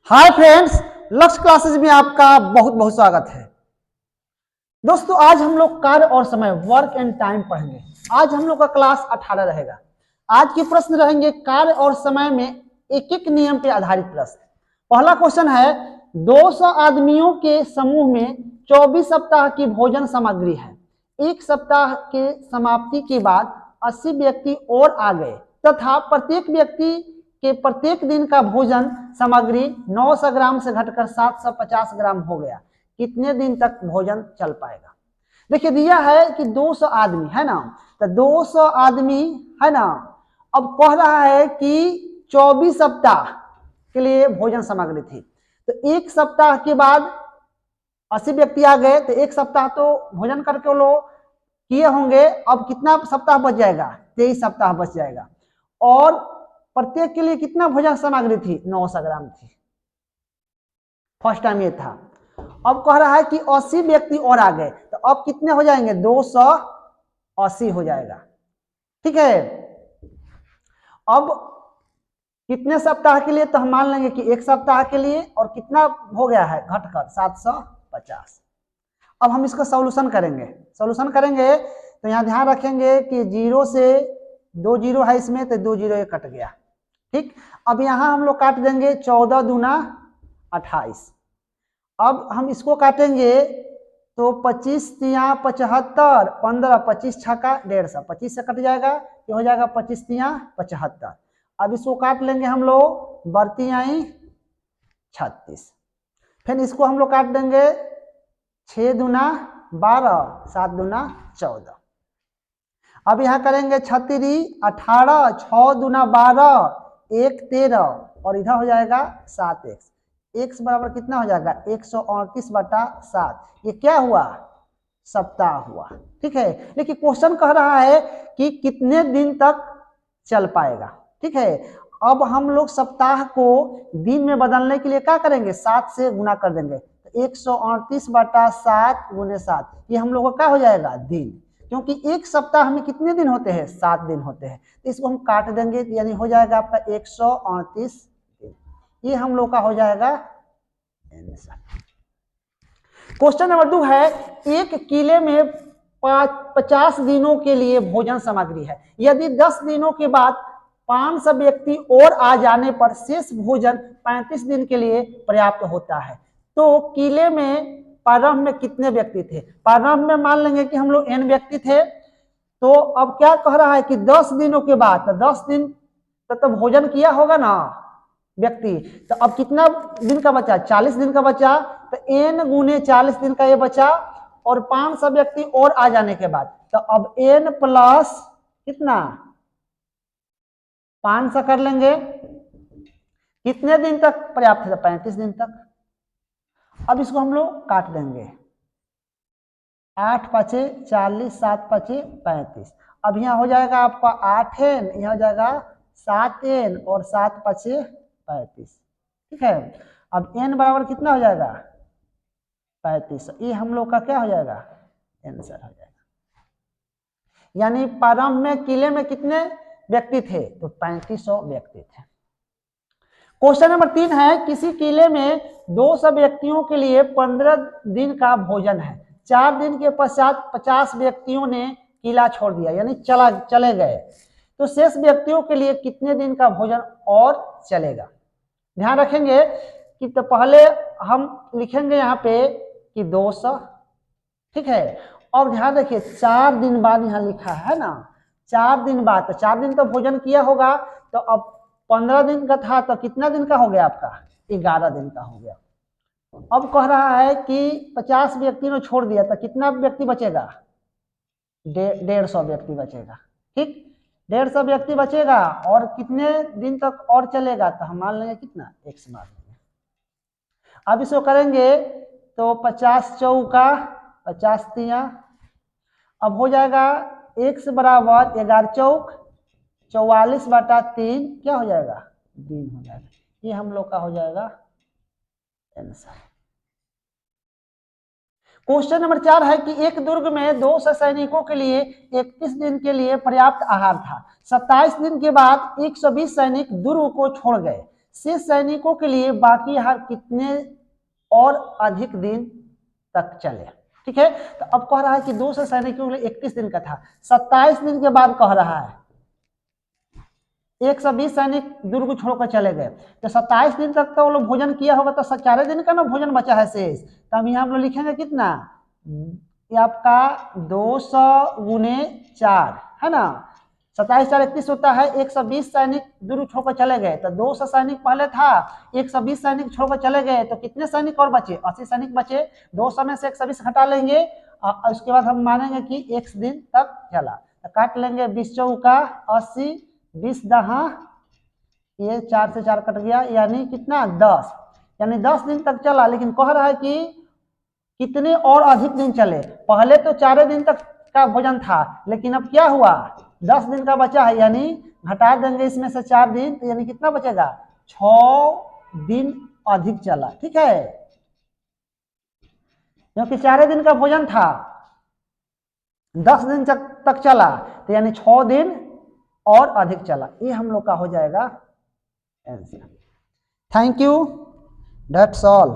Hi friends, लक्ष्य classes में आपका बहुत बहुत स्वागत है। दोस्तों, आज हम लोग कार्य और समय वर्क एंड टाइम पढ़ेंगे। आज हम लोग का क्लास 18 रहेगा। आज के प्रश्न रहेंगे कार्य और समय में एक एक नियम पे आधारित प्रश्न। पहला क्वेश्चन है, 200 आदमियों के समूह में 24 सप्ताह की भोजन सामग्री है। एक सप्ताह के समाप्ति के बाद 80 व्यक्ति और आ गए तथा प्रत्येक व्यक्ति के प्रत्येक दिन का भोजन सामग्री 900 ग्राम से घटकर 750 ग्राम हो गया। कितने दिन तक भोजन चल पाएगा? देखिए, दिया है कि 200 आदमी है ना, तो 200 आदमी है ना। अब कह रहा है कि 24 सप्ताह के लिए भोजन सामग्री थी, तो एक सप्ताह के बाद 80 व्यक्ति आ गए, तो एक सप्ताह तो भोजन करके वो लोग किए होंगे। अब कितना सप्ताह बच जाएगा? 23 सप्ताह बच जाएगा। और प्रत्येक के लिए कितना भोजन सामग्री थी? 900 ग्राम थी। फर्स्ट टाइम ये था। अब कह रहा है कि 80 व्यक्ति और आ गए, तो अब कितने हो जाएंगे? 280 हो जाएगा। ठीक है। अब कितने सप्ताह के लिए? तो हम मान लेंगे कि एक सप्ताह के लिए। और कितना हो गया है घटकर? 750। अब हम इसका सॉल्यूशन करेंगे। तो यहाँ ध्यान रखेंगे कि 0 से 2 जीरो है इसमें, तो 2 जीरो कट गया। ठीक। अब यहाँ हम लोग काट देंगे 14 दूना 28। अब हम इसको काटेंगे तो 25 तिया 75, 15 25 छक्का 150, 25 से कट जाएगा, ये हो जाएगा 25 तिया 75। अब इसको काट लेंगे हम लोग, बढ़ती आई 36। फिर इसको हम लोग काट देंगे 6 दूना 12, 7 दूना 14। अब यहाँ करेंगे 36 18, 6 दूना 12, 1 13, और इधर हो जाएगा 7x। x बराबर कितना हो जाएगा? 138/7। ये क्या हुआ? सप्ताह हुआ। ठीक है। लेकिन क्वेश्चन कह रहा है कि कितने दिन तक चल पाएगा। ठीक है। अब हम लोग सप्ताह को दिन में बदलने के लिए क्या करेंगे? 7 से गुना कर देंगे, तो 138/7 गुने 7, ये हम लोग का क्या हो जाएगा? दिन। क्योंकि एक सप्ताह में कितने दिन होते हैं? 7 दिन होते हैं। तो इसको हम काट देंगे, यानी हो जाएगा आपका 138 दिन। ये हम लोग का हो जाएगा आंसर। क्वेश्चन नंबर 2 है, एक किले में 50 दिनों के लिए भोजन सामग्री है। यदि 10 दिनों के बाद 500 व्यक्ति और आ जाने पर शेष भोजन 35 दिन के लिए पर्याप्त होता है। तो किले में प्रारंभ में कितने व्यक्ति थे? प्रारंभ में मान लेंगे कि हम लोग n व्यक्ति थे। तो अब क्या कह रहा है कि 10 दिनों के बाद, तो 10 दिन तो भोजन किया होगा ना व्यक्ति। तो अब कितना दिन का बचा? 40 दिन का बचा। तो n गुने 40 दिन का ये बचा, और 500 व्यक्ति और आ जाने के बाद, तो अब n प्लस कितना 500 कर लेंगे। कितने दिन तक पर्याप्त है? 35 दिन तक। अब इसको हम लोग काट देंगे, 8 5 40, 7 5 35। अब यहाँ हो जाएगा आपका 8n, यहाँ हो जाएगा 7n, और 7 5 35। ठीक है। अब n बराबर कितना हो जाएगा? 35। ये हम लोग का क्या हो जाएगा? आंसर हो जाएगा। यानी प्रारंभ में किले में कितने व्यक्ति थे? तो 3500 व्यक्ति थे। क्वेश्चन नंबर 3 है, किसी किले में 200 व्यक्तियों के लिए 15 दिन का भोजन है। 4 दिन के पश्चात 50 व्यक्तियों ने किला छोड़ दिया, यानी चले गए। तो शेष व्यक्तियों के लिए कितने दिन का भोजन और चलेगा? ध्यान रखेंगे कि तो पहले हम लिखेंगे यहाँ पे कि 200। ठीक है। और ध्यान रखिए 4 दिन बाद यहाँ लिखा है ना, 4 दिन बाद। तो 4 दिन तो भोजन किया होगा, तो अब 15 दिन का था, तो कितना दिन का हो गया आपका? 11 दिन का हो गया। अब कह रहा है कि 50 व्यक्ति ने छोड़ दिया, तो कितना व्यक्ति बचेगा? 150 व्यक्ति बचेगा। ठीक। 150 व्यक्ति बचेगा, और कितने दिन तक और चलेगा? तो हम मान लेंगे कितना? x मान लेंगे। अब इसको करेंगे तो 50 चौका 50 तिया, अब हो जाएगा x बराबर 11 चौक 44/3, क्या हो जाएगा? दिन हो जाएगा। ये हम लोग का हो जाएगा आंसर। क्वेश्चन नंबर 4 है कि एक दुर्ग में 200 सैनिकों के लिए 31 दिन के लिए पर्याप्त आहार था। 27 दिन के बाद 120 सैनिक दुर्ग को छोड़ गए। शेष सैनिकों के लिए बाकी हार कितने और अधिक दिन तक चले। ठीक है, तो अब कह रहा है कि 200 सैनिकों के लिए 31 दिन का था, 27 दिन के बाद कह रहा है 120 सैनिक दुर्ग छोड़कर चले गए, तो 27 दिन तक तो वो लोग भोजन किया होगा, तो 4 दिन का ना भोजन बचा है शेष। तो हम यहाँ हम लोग लिखेंगे कितना, ये आपका 200 गुने 4 है ना, 27 4 31 होता है। 120 सैनिक दुर्ग छोड़कर चले गए, तो 200 सैनिक पहले था, 120 सैनिक छोड़कर चले गए, तो कितने सैनिक और बचे, 80 सैनिक बचे। 200 में से 120 हटा लेंगे और उसके बाद हम मानेंगे कि 1 दिन तक चला, तो काट लेंगे 20 चौका 80, 20 दहा, ये 4 से 4 कट गया, यानी कितना 10, यानी 10 दिन तक चला। लेकिन कह रहा है कि कितने और अधिक दिन चले, पहले तो 4 दिन तक का भोजन था, लेकिन अब क्या हुआ 10 दिन का बचा है, यानी घटा देंगे इसमें से 4 दिन, तो यानी कितना बचेगा 6 दिन अधिक चला। ठीक है, क्योंकि 4 दिन का भोजन था, 10 दिन तक चला, तो यानी 6 दिन और अधिक चला। ये हम लोग का हो जाएगा answer. Thank you, that's all.